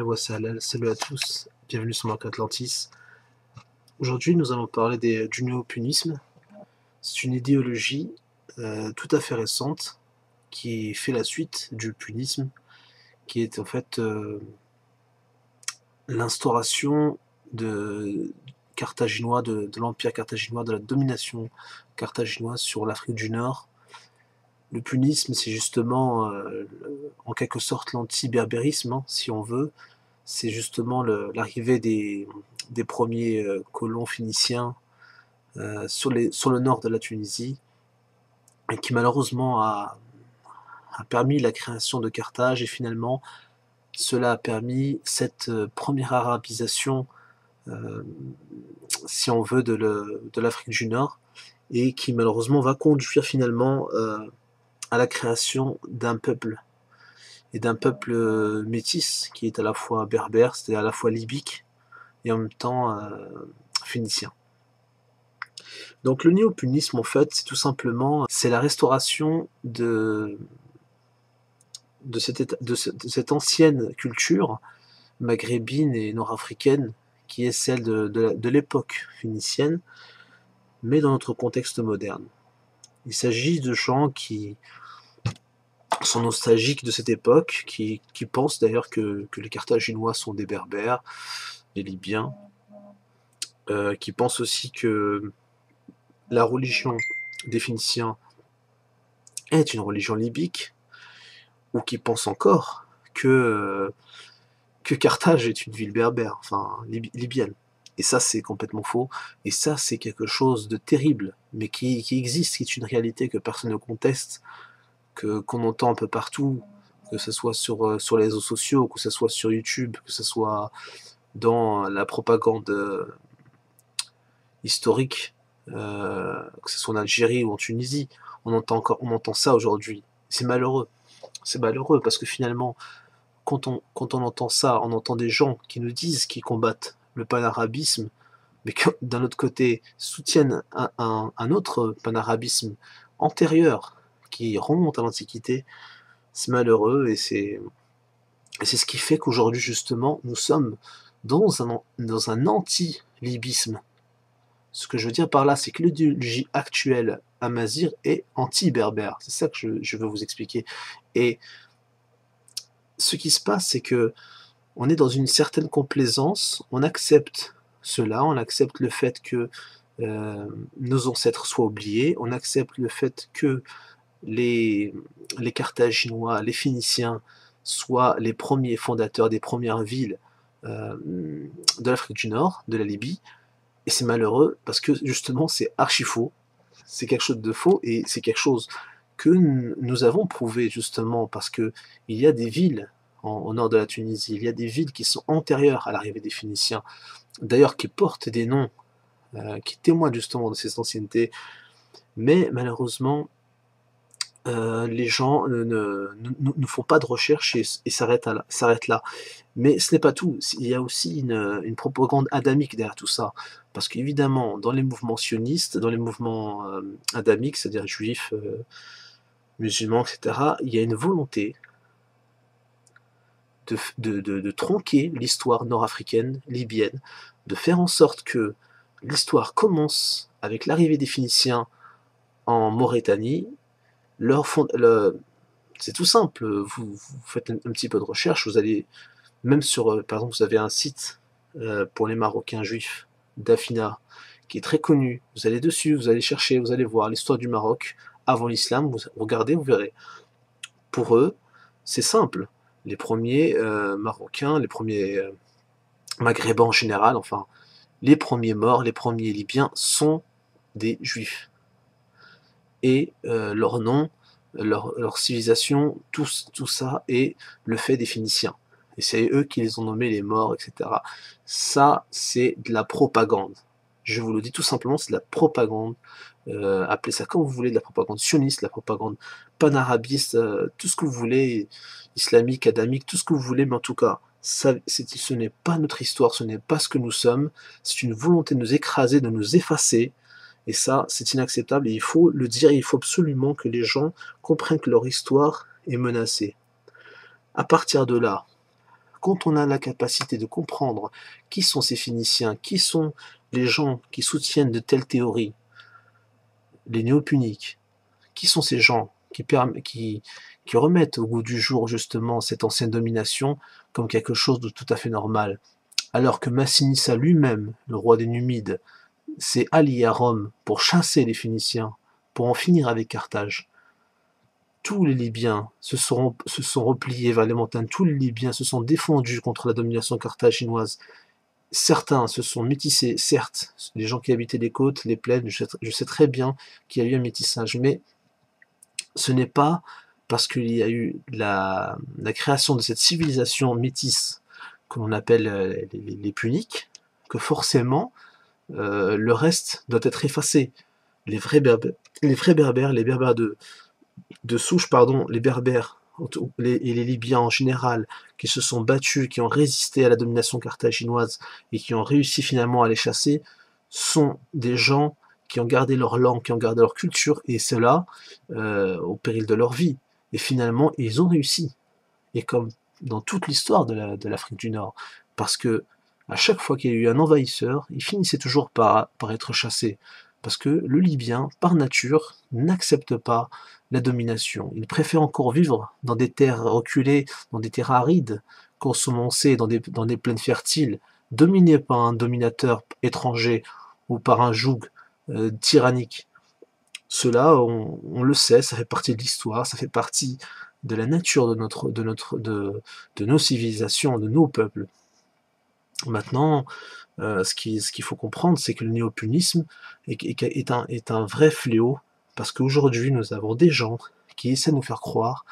Wa salam, salut à tous, bienvenue sur Marc Atlantis. Aujourd'hui, nous allons parler du néo-punisme. C'est une idéologie tout à fait récente qui fait la suite du punisme, qui est en fait l'instauration carthaginois, de l'empire carthaginois, de la domination carthaginoise sur l'Afrique du Nord. Le punisme, c'est justement en quelque sorte l'anti-berbérisme, hein, si on veut. C'est justement l'arrivée des premiers colons phéniciens sur le nord de la Tunisie, et qui malheureusement a permis la création de Carthage, et finalement cela a permis cette première arabisation, si on veut, de l'Afrique du Nord, et qui malheureusement va conduire finalement à la création d'un peuple, et d'un peuple métis, qui est à la fois berbère, c'est-à-dire à la fois libyque, et en même temps phénicien. Donc le néo-punisme, en fait, c'est tout simplement, c'est la restauration de cette ancienne culture maghrébine et nord-africaine, qui est celle de l'époque phénicienne, mais dans notre contexte moderne. Il s'agit de gens qui sont nostalgiques de cette époque, qui pensent d'ailleurs que les Carthaginois sont des Berbères, des Libyens, qui pensent aussi que la religion des Phéniciens est une religion libyque, ou qui pensent encore que Carthage est une ville berbère, enfin libyenne. Et ça, c'est complètement faux, et ça, c'est quelque chose de terrible, mais qui existe, qui est une réalité que personne ne conteste, qu'on entend un peu partout, que ce soit sur les réseaux sociaux, que ce soit sur YouTube, que ce soit dans la propagande historique, que ce soit en Algérie ou en Tunisie. On entend ça aujourd'hui. C'est malheureux. C'est malheureux parce que finalement, quand on entend ça, on entend des gens qui nous disent qu'ils combattent le panarabisme, mais que d'un autre côté soutiennent un autre panarabisme antérieur, qui remonte à l'Antiquité. C'est malheureux, et c'est ce qui fait qu'aujourd'hui, justement, nous sommes dans un anti-libysme. Ce que je veux dire par là, c'est que l'idéologie actuelle amazigh est anti-berbère. C'est ça que je veux vous expliquer. Et ce qui se passe, c'est que on est dans une certaine complaisance, on accepte cela, on accepte le fait que nos ancêtres soient oubliés, on accepte le fait que les Carthaginois, les Phéniciens soient les premiers fondateurs des premières villes de l'Afrique du Nord, de la Libye, et c'est malheureux parce que justement c'est archi faux, c'est quelque chose de faux, et c'est quelque chose que nous avons prouvé justement parce que il y a des villes au nord de la Tunisie, il y a des villes qui sont antérieures à l'arrivée des Phéniciens, d'ailleurs qui portent des noms qui témoignent justement de ces anciennetés, mais malheureusement les gens ne font pas de recherche et s'arrêtent là. Mais ce n'est pas tout, il y a aussi une propagande adamique derrière tout ça. Parce qu'évidemment, dans les mouvements sionistes, dans les mouvements adamiques, c'est-à-dire juifs, musulmans, etc., il y a une volonté de tronquer l'histoire nord-africaine, libyenne, de faire en sorte que l'histoire commence avec l'arrivée des Phéniciens en Mauritanie. C'est tout simple, vous faites un petit peu de recherche, vous allez, même sur, par exemple, vous avez un site pour les Marocains juifs, Dafina, qui est très connu, vous allez dessus, vous allez chercher, vous allez voir l'histoire du Maroc avant l'islam, vous regardez, vous verrez. Pour eux, c'est simple, les premiers Marocains, les premiers Maghrébins en général, enfin, les premiers morts, les premiers Libyens sont des Juifs. Et leur nom, leur civilisation, tout ça est le fait des Phéniciens. Et c'est eux qui les ont nommés les morts, etc. Ça, c'est de la propagande. Je vous le dis tout simplement, c'est de la propagande. Appelez ça comme vous voulez, de la propagande sioniste, de la propagande panarabiste, tout ce que vous voulez, islamique, adamique, tout ce que vous voulez, mais en tout cas, ce n'est pas notre histoire, ce n'est pas ce que nous sommes, c'est une volonté de nous écraser, de nous effacer, et ça, c'est inacceptable, et il faut le dire, il faut absolument que les gens comprennent que leur histoire est menacée. À partir de là, quand on a la capacité de comprendre qui sont ces Phéniciens, qui sont les gens qui soutiennent de telles théories, les néo-puniques, qui sont ces gens qui remettent au goût du jour justement cette ancienne domination comme quelque chose de tout à fait normal, alors que Massinissa lui-même, le roi des Numides, s'est allié à Rome pour chasser les Phéniciens, pour en finir avec Carthage. Tous les Libyens se sont repliés vers les montagnes, tous les Libyens se sont défendus contre la domination carthaginoise. Certains se sont métissés, certes, les gens qui habitaient les côtes, les plaines, je sais très bien qu'il y a eu un métissage, mais ce n'est pas parce qu'il y a eu la création de cette civilisation métisse que l'on appelle les Puniques, que forcément le reste doit être effacé. Les vrais berbères, les berbères de souche, pardon, les berbères et les Libyens en général, qui se sont battus, qui ont résisté à la domination carthaginoise et qui ont réussi finalement à les chasser, sont des gens qui ont gardé leur langue, qui ont gardé leur culture, et cela au péril de leur vie. Et finalement, ils ont réussi. Et comme dans toute l'histoire de l'Afrique du Nord, parce que à chaque fois qu'il y a eu un envahisseur, il finissait toujours par être chassé. Parce que le Libyen, par nature, n'accepte pas la domination. Il préfère encore vivre dans des terres reculées, dans des terres arides, qu'ensemencer dans des plaines fertiles, dominées par un dominateur étranger ou par un joug tyrannique. Cela, on le sait, ça fait partie de l'histoire, ça fait partie de la nature de nos civilisations, de nos peuples. Maintenant, ce qu'il faut comprendre, c'est que le néopunisme est un vrai fléau, parce qu'aujourd'hui, nous avons des gens qui essaient de nous faire croire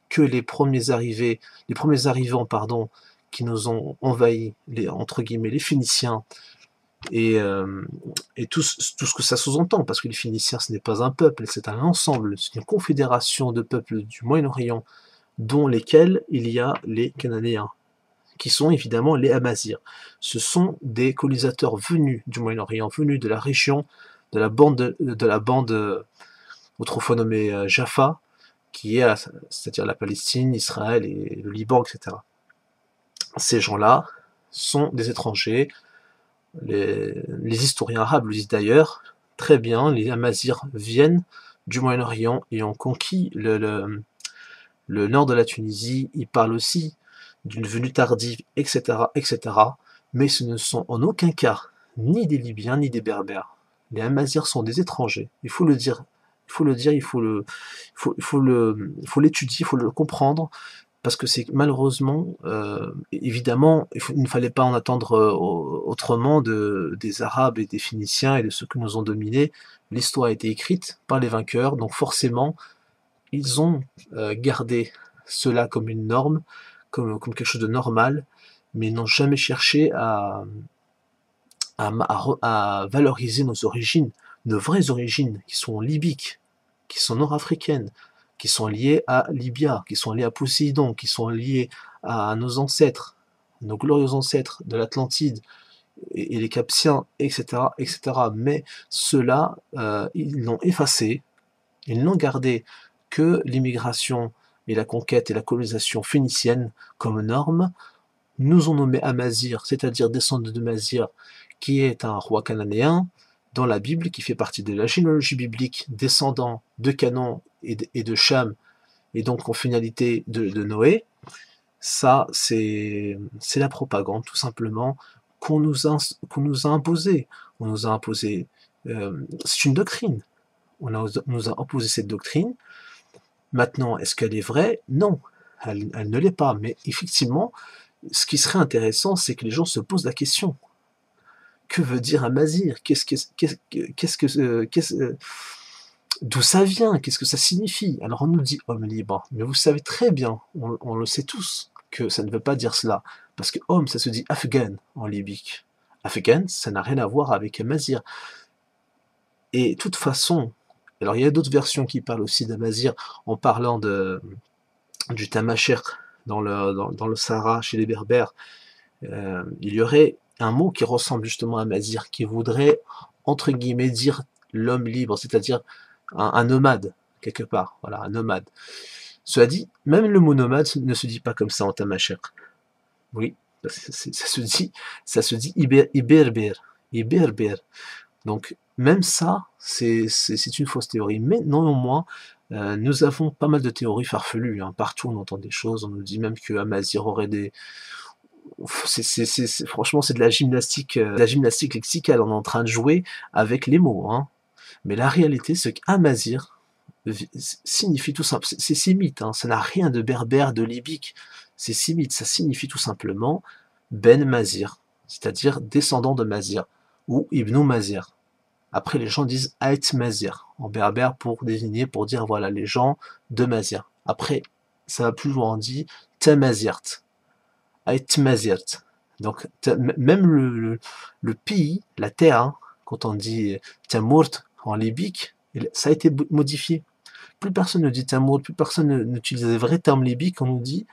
que les premiers arrivants, pardon, qui nous ont envahis, entre guillemets, les Phéniciens, et tout ce que ça sous-entend, parce que les Phéniciens, ce n'est pas un peuple, c'est un ensemble, c'est une confédération de peuples du Moyen-Orient, dont lesquels il y a les Cananéens, qui sont évidemment les Amazirs. Ce sont des colonisateurs venus du Moyen-Orient, venus de la région, de la bande autrefois nommée Jaffa, qui est, c'est-à-dire la Palestine, Israël et le Liban, etc. Ces gens-là sont des étrangers. Les historiens arabes le disent d'ailleurs très bien, les Amazirs viennent du Moyen-Orient et ont conquis le nord de la Tunisie. Ils parlent aussi d'une venue tardive, etc., etc. Mais ce ne sont en aucun cas ni des Libyens ni des Berbères. Les Amazirs sont des étrangers. Il faut le dire, il faut l'étudier, il faut le comprendre, parce que c'est malheureusement, évidemment, il ne fallait pas en attendre autrement des Arabes et des Phéniciens et de ceux que nous ont dominés. L'histoire a été écrite par les vainqueurs, donc forcément, ils ont gardé cela comme une norme, comme quelque chose de normal, mais n'ont jamais cherché à valoriser nos origines, nos vraies origines, qui sont libyques, qui sont nord-africaines, qui sont liées à Libya, qui sont liées à Poséidon, qui sont liées à nos ancêtres, nos glorieux ancêtres de l'Atlantide, et les Capsiens, etc., etc. Mais ceux-là, ils l'ont effacé, ils n'ont gardé que l'immigration et la conquête et la colonisation phénicienne comme norme. Nous ont nommé Amazir, c'est-à-dire descendant de Mazir, qui est un roi cananéen dans la Bible, qui fait partie de la généalogie biblique, descendant de Canaan et de Cham, et donc en finalité de Noé. Ça, c'est la propagande, tout simplement, qu'on nous a imposée. On nous a imposé. C'est une doctrine. On nous a imposé cette doctrine. Maintenant, est-ce qu'elle est vraie? Non, elle ne l'est pas. Mais effectivement, ce qui serait intéressant, c'est que les gens se posent la question. Que veut dire Amazir? D'où ça vient? Qu'est-ce que ça signifie? Alors on nous dit homme libre, mais vous savez très bien, on le sait tous, que ça ne veut pas dire cela. Parce que homme, ça se dit afghan en libique. africaine, ça n'a rien à voir avec Amazir. Et de toute façon, alors il y a d'autres versions qui parlent aussi d'Amazir en parlant du Tamacher dans le Sahara chez les Berbères. Il y aurait un mot qui ressemble justement à Amazir, qui voudrait, entre guillemets, dire l'homme libre, c'est-à-dire un nomade, quelque part. Voilà, un nomade. Cela dit, même le mot nomade ne se dit pas comme ça en Tamacher. Oui, ça se dit iberber, iberber. Donc, même ça, c'est une fausse théorie. Mais néanmoins, nous avons pas mal de théories farfelues. Hein. Partout, on entend des choses. On nous dit même que Amazir aurait des... Franchement, c'est de la gymnastique lexicale. On est en train de jouer avec les mots. Hein. Mais la réalité, c'est qu'Amazir signifie tout simplement... C'est sémite. Hein. Ça n'a rien de berbère, de libyque. C'est sémite. Ça signifie tout simplement Ben Mazir, c'est-à-dire descendant de Mazir, ou Ibn Mazir. Après, les gens disent Ait Mazir, en berbère pour désigner, pour dire voilà, les gens de Mazir. Après, ça va plus loin, on dit Tamazirt, Ait Mazirt. Donc, même le pays, la terre, hein, quand on dit Tamourt en libyque, ça a été modifié. Plus personne ne dit Tamourt, plus personne n'utilise les vrais termes libyques, on nous dit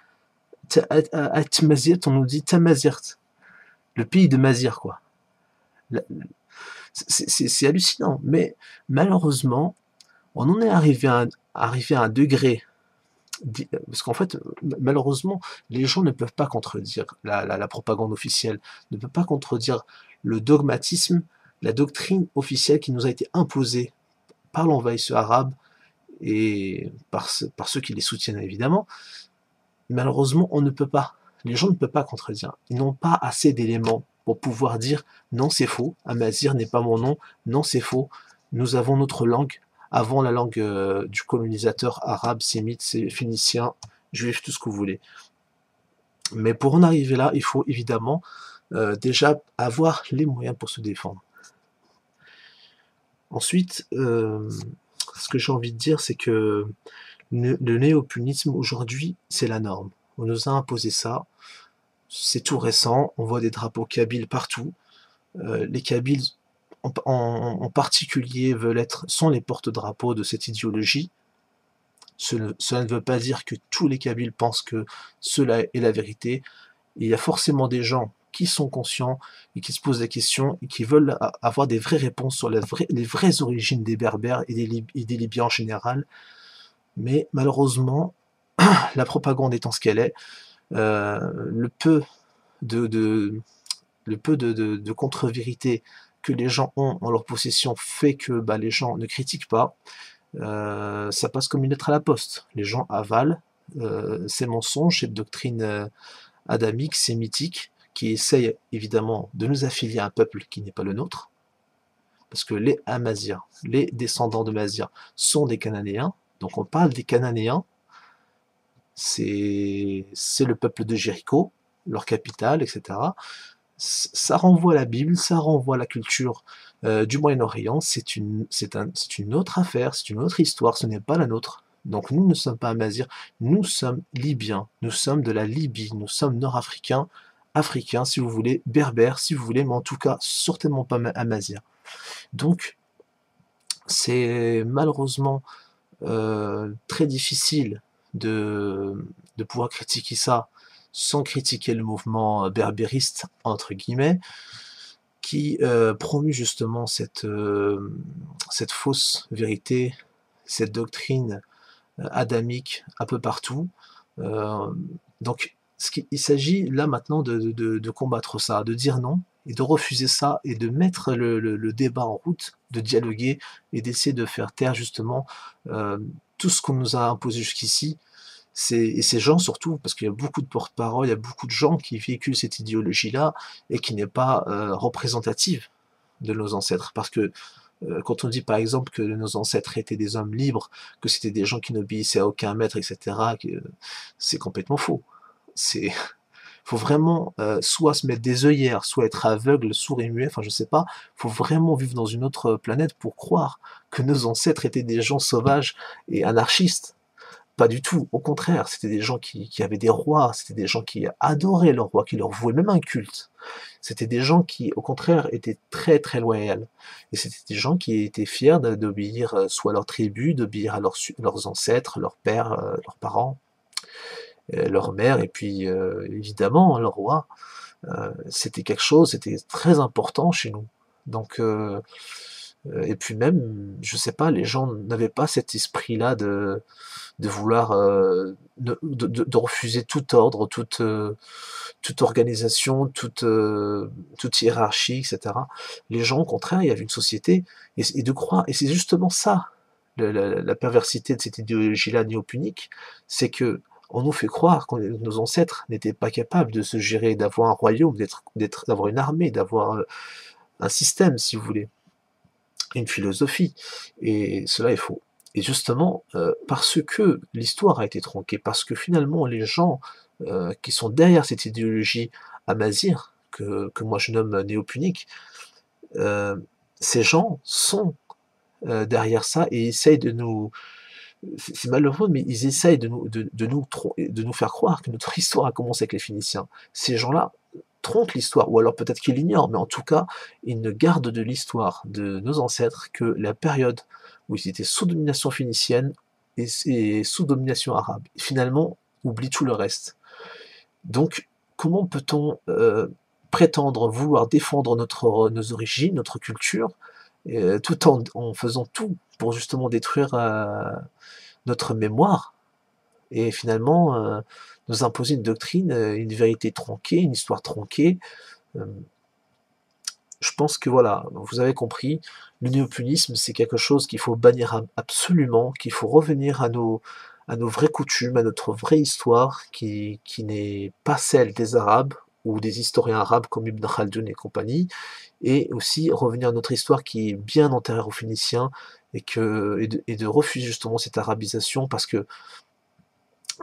Ait Mazirt, on nous dit Tamazirt. Le pays de Mazir, quoi. C'est hallucinant, mais malheureusement, on en est arrivé à un degré, parce qu'en fait, malheureusement, les gens ne peuvent pas contredire la propagande officielle, ne peuvent pas contredire le dogmatisme, la doctrine officielle qui nous a été imposée par l'envahisseur arabe et par ceux qui les soutiennent évidemment. Malheureusement, on ne peut pas. Les gens ne peuvent pas contredire. Ils n'ont pas assez d'éléments pour pouvoir dire non, c'est faux, Amazir n'est pas mon nom, non, c'est faux, nous avons notre langue, avant la langue du colonisateur arabe, sémite, phénicien, juif, tout ce que vous voulez. Mais pour en arriver là, il faut évidemment déjà avoir les moyens pour se défendre. Ensuite, ce que j'ai envie de dire, c'est que le néopunisme aujourd'hui, c'est la norme. On nous a imposé ça. C'est tout récent, on voit des drapeaux kabyles partout. Les Kabyles en particulier sont les porte-drapeaux de cette idéologie. Cela ne veut pas dire que tous les Kabyles pensent que cela est la vérité. Il y a forcément des gens qui sont conscients et qui se posent des questions et qui veulent avoir des vraies réponses sur les vraies origines des Berbères et des Libyens en général. Mais malheureusement, la propagande étant ce qu'elle est, le peu de contre-vérité que les gens ont en leur possession fait que les gens ne critiquent pas. Ça passe comme une lettre à la poste. Les gens avalent ces mensonges, cette doctrine adamique, sémitique, qui essaye évidemment de nous affilier à un peuple qui n'est pas le nôtre. Parce que les Amazirs, les descendants de Mazir, sont des Cananéens. Donc on parle des Cananéens. C'est le peuple de Jéricho, leur capitale, etc. Ça renvoie à la Bible, ça renvoie à la culture du Moyen-Orient, c'est une autre affaire, c'est une autre histoire, ce n'est pas la nôtre. Donc nous ne sommes pas Amazirs, nous sommes Libyens, nous sommes de la Libye, nous sommes nord-africains, africains si vous voulez, berbères si vous voulez, mais en tout cas certainement pas Amazirs. Donc c'est malheureusement très difficile de pouvoir critiquer ça sans critiquer le mouvement berbériste, entre guillemets, qui promue justement cette fausse vérité, cette doctrine adamique un peu partout. Donc, il s'agit là maintenant de combattre ça, de dire non, et de refuser ça, et de mettre le débat en route, de dialoguer, et d'essayer de faire taire justement tout ce qu'on nous a imposé jusqu'ici, et ces gens surtout, parce qu'il y a beaucoup de porte-parole, il y a beaucoup de gens qui véhiculent cette idéologie-là, et qui n'est pas représentative de nos ancêtres, parce que quand on dit par exemple que nos ancêtres étaient des hommes libres, que c'était des gens qui n'obéissaient à aucun maître, etc., c'est complètement faux. Faut vraiment soit se mettre des œillères, soit être aveugle, sourd et muet, enfin je sais pas, faut vraiment vivre dans une autre planète pour croire que nos ancêtres étaient des gens sauvages et anarchistes. Pas du tout, au contraire, c'était des gens qui avaient des rois, c'était des gens qui adoraient leurs rois, qui leur vouaient même un culte. C'était des gens qui, au contraire, étaient très très loyaux. Et c'était des gens qui étaient fiers d'obéir soit à leur tribu, d'obéir à leurs ancêtres, leurs pères, leurs parents, leur mère, et puis évidemment leur roi. C'était quelque chose, c'était très important chez nous. Donc, et puis même, je sais pas, les gens n'avaient pas cet esprit-là de vouloir, de refuser tout ordre, toute organisation, toute hiérarchie, etc. Les gens, au contraire, il y avait une société, et de croire, et c'est justement ça, la perversité de cette idéologie-là néo-punique, c'est que on nous fait croire que nos ancêtres n'étaient pas capables de se gérer, d'avoir un royaume, d'avoir une armée, d'avoir un système, si vous voulez, une philosophie, et cela est faux. Et justement, parce que l'histoire a été tronquée, parce que finalement les gens qui sont derrière cette idéologie amazigh, que moi je nomme néo-punique, euh, ces gens sont derrière ça et essayent de nous... C'est malheureux, mais ils essayent de nous faire croire que notre histoire a commencé avec les Phéniciens. Ces gens-là tronquent l'histoire, ou alors peut-être qu'ils l'ignorent, mais en tout cas, ils ne gardent de l'histoire de nos ancêtres que la période où ils étaient sous domination phénicienne et sous domination arabe. Et finalement, oublient tout le reste. Donc, comment peut-on prétendre vouloir défendre nos origines, notre culture, tout en faisant tout pour justement détruire notre mémoire, et finalement nous imposer une doctrine, une vérité tronquée, une histoire tronquée. Je pense que voilà, vous avez compris, le néopunisme c'est quelque chose qu'il faut bannir absolument, qu'il faut revenir à nos vraies coutumes, à notre vraie histoire, qui n'est pas celle des Arabes ou des historiens arabes comme Ibn Khaldun et compagnie, et aussi revenir à notre histoire qui est bien antérieure aux Phéniciens, et de refuser justement cette arabisation, parce que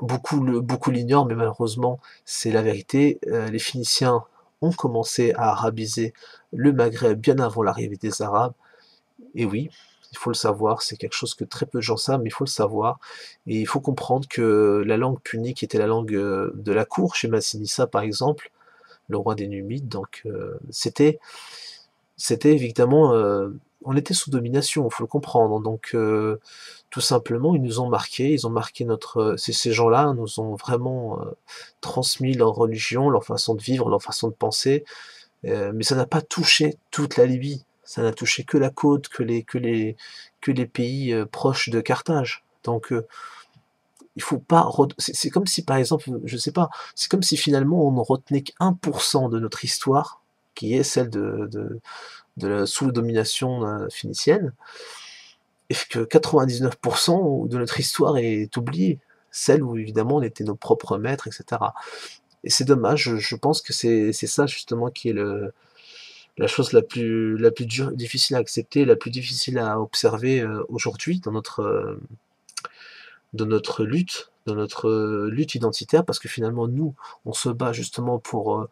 beaucoup l'ignorent, mais malheureusement c'est la vérité. Les Phéniciens ont commencé à arabiser le Maghreb bien avant l'arrivée des Arabes, et oui, il faut le savoir, c'est quelque chose que très peu de gens savent, mais il faut le savoir, et il faut comprendre que la langue punique était la langue de la cour, chez Massinissa par exemple, le roi des Numides, donc c'était évidemment, on était sous domination, il faut le comprendre, donc tout simplement, ils ont marqué ces gens-là nous ont vraiment transmis leur religion, leur façon de vivre, leur façon de penser, mais ça n'a pas touché toute la Libye, ça n'a touché que la côte, que les pays proches de Carthage. Donc il faut pas, c'est comme si par exemple, je sais pas, c'est comme si finalement on ne retenait qu'1% de notre histoire, qui est celle de la sous domination phénicienne, et que 99% de notre histoire est oubliée, celle où évidemment on était nos propres maîtres, etc. Et c'est dommage, je pense que c'est ça justement qui est la chose la plus difficile à accepter, la plus difficile à observer aujourd'hui dans notre lutte identitaire, parce que finalement nous, on se bat justement pour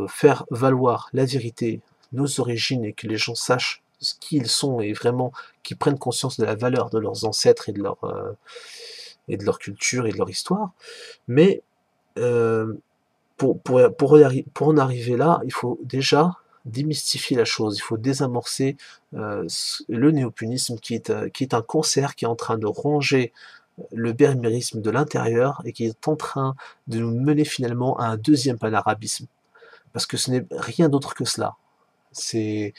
faire valoir la vérité, nos origines, et que les gens sachent qui ils sont, et vraiment qu'ils prennent conscience de la valeur de leurs ancêtres et de leur culture et de leur histoire. Mais pour en arriver là, il faut déjà démystifier la chose, il faut désamorcer le néopunisme qui est un cancer qui est en train de ronger le bermérisme de l'intérieur, et qui est en train de nous mener finalement à un deuxième panarabisme. Parce que ce n'est rien d'autre que cela. C'est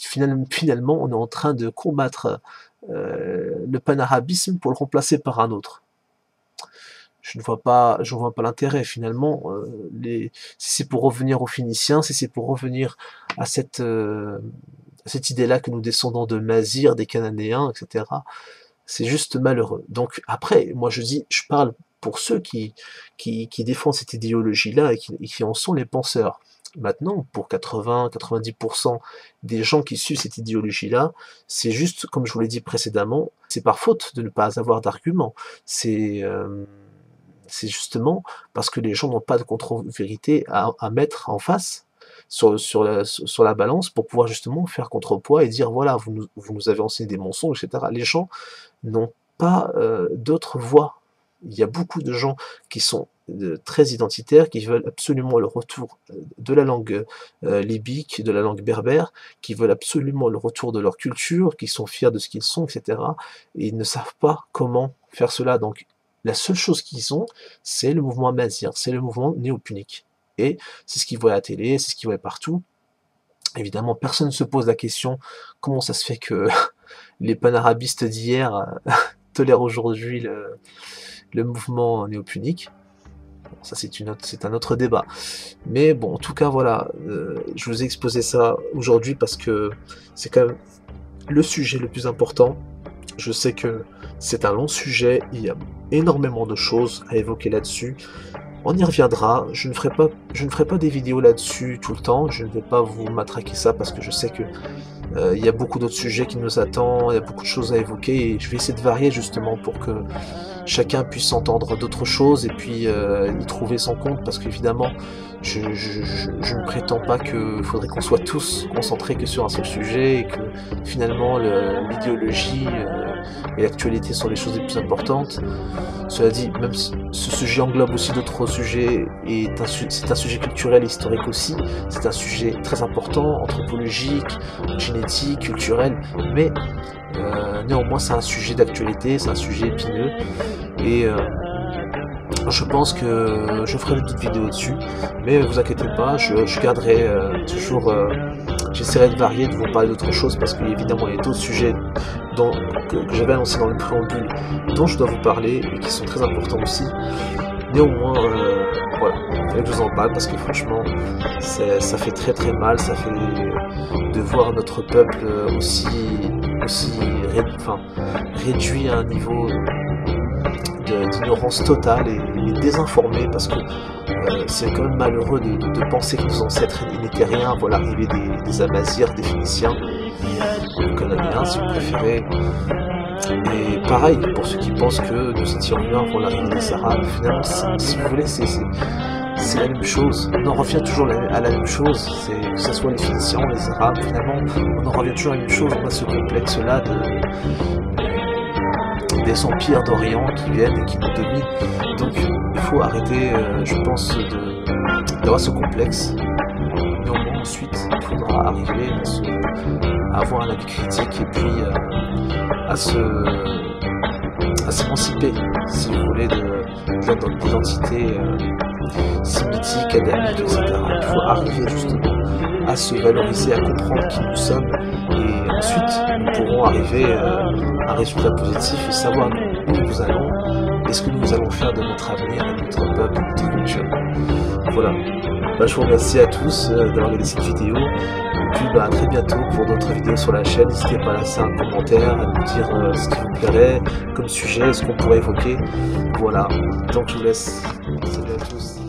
finalement, on est en train de combattre le panarabisme pour le remplacer par un autre. Je ne vois pas l'intérêt finalement. Si c'est pour revenir aux Phéniciens, si c'est pour revenir à cette idée-là que nous descendons de Mazir, des Cananéens, etc., c'est juste malheureux. Donc après, moi je parle pour ceux qui défendent cette idéologie-là et qui en sont les penseurs. Maintenant, pour 80-90% des gens qui suivent cette idéologie-là, c'est juste, comme je vous l'ai dit précédemment, c'est par faute de ne pas avoir d'arguments. C'est justement parce que les gens n'ont pas de contre-vérité à mettre en face sur la balance, pour pouvoir justement faire contrepoids et dire voilà, vous nous avez enseigné des mensonges, etc. Les gens n'ont pas d'autres voies. Il y a beaucoup de gens qui sont très identitaires, qui veulent absolument le retour de la langue libyque, de la langue berbère, qui veulent absolument le retour de leur culture, qui sont fiers de ce qu'ils sont, etc. Et ils ne savent pas comment faire cela. Donc la seule chose qu'ils ont, c'est le mouvement amazigh, c'est le mouvement néo-punique. Et c'est ce qu'ils voient à la télé, c'est ce qu'ils voient partout. Évidemment, personne ne se pose la question comment ça se fait que les panarabistes d'hier tolèrent aujourd'hui le mouvement néo-punique. Bon, ça c'est un autre débat. Mais bon, en tout cas, voilà, je vous ai exposé ça aujourd'hui parce que c'est quand même le sujet le plus important. Je sais que c'est un long sujet, il y a énormément de choses à évoquer là-dessus. On y reviendra, je ne ferai pas des vidéos là-dessus tout le temps, je ne vais pas vous matraquer ça parce que je sais que il y a beaucoup d'autres sujets qui nous attendent, il y a beaucoup de choses à évoquer et je vais essayer de varier justement pour que chacun puisse entendre d'autres choses et puis y trouver son compte parce qu'évidemment je ne prétends pas qu'il faudrait qu'on soit tous concentrés que sur un seul sujet et que finalement l'idéologie et l'actualité sont les choses les plus importantes. Cela dit, même si ce sujet englobe aussi d'autres sujets et c'est un sujet culturel et historique aussi, c'est un sujet très important, anthropologique, génétique, culturel, mais néanmoins c'est un sujet d'actualité, c'est un sujet épineux et je pense que je ferai d'autres vidéos dessus, mais vous inquiétez pas, je garderai toujours, j'essaierai de varier, de vous parler d'autres choses parce qu'évidemment il y a d'autres sujets que j'avais annoncé dans le préambule dont je dois vous parler et qui sont très importants aussi. Néanmoins, voilà, il fallait que je vous en parle parce que franchement, ça fait très très mal, ça fait de voir notre peuple aussi réduit à un niveau d'ignorance totale et désinformé parce que c'est quand même malheureux de penser que nos ancêtres n'étaient rien, voilà l'arrivée des Amazirs, des Phéniciens, des Canadiens si vous préférez. Et pareil, pour ceux qui pensent que nous étions rien avant l'arrivée des Arabes, finalement, si vous voulez, c'est la même chose. On en revient toujours à la même chose, que ce soit les Phéniciens, les Arabes, finalement, on en revient toujours à la même chose. On a ce complexe-là des empires d'Orient qui viennent et qui nous dominent. Donc, il faut arrêter, je pense, d'avoir ce complexe. Néanmoins, ensuite, il faudra arriver à avoir un avis critique et puis à s'émanciper, si vous voulez, de l'identité sémitique, adamique, etc. Il faut arriver justement à se valoriser, à comprendre qui nous sommes, et ensuite nous pourrons arriver à un résultat positif et savoir où nous allons et ce que nous allons faire de notre avenir, de notre peuple, de notre culture. Voilà. Je vous remercie à tous d'avoir regardé cette vidéo. Et puis à très bientôt pour d'autres vidéos sur la chaîne. N'hésitez pas à laisser un commentaire, à nous dire ce qui vous plairait comme sujet, ce qu'on pourrait évoquer. Voilà. Donc je vous laisse. Salut à tous.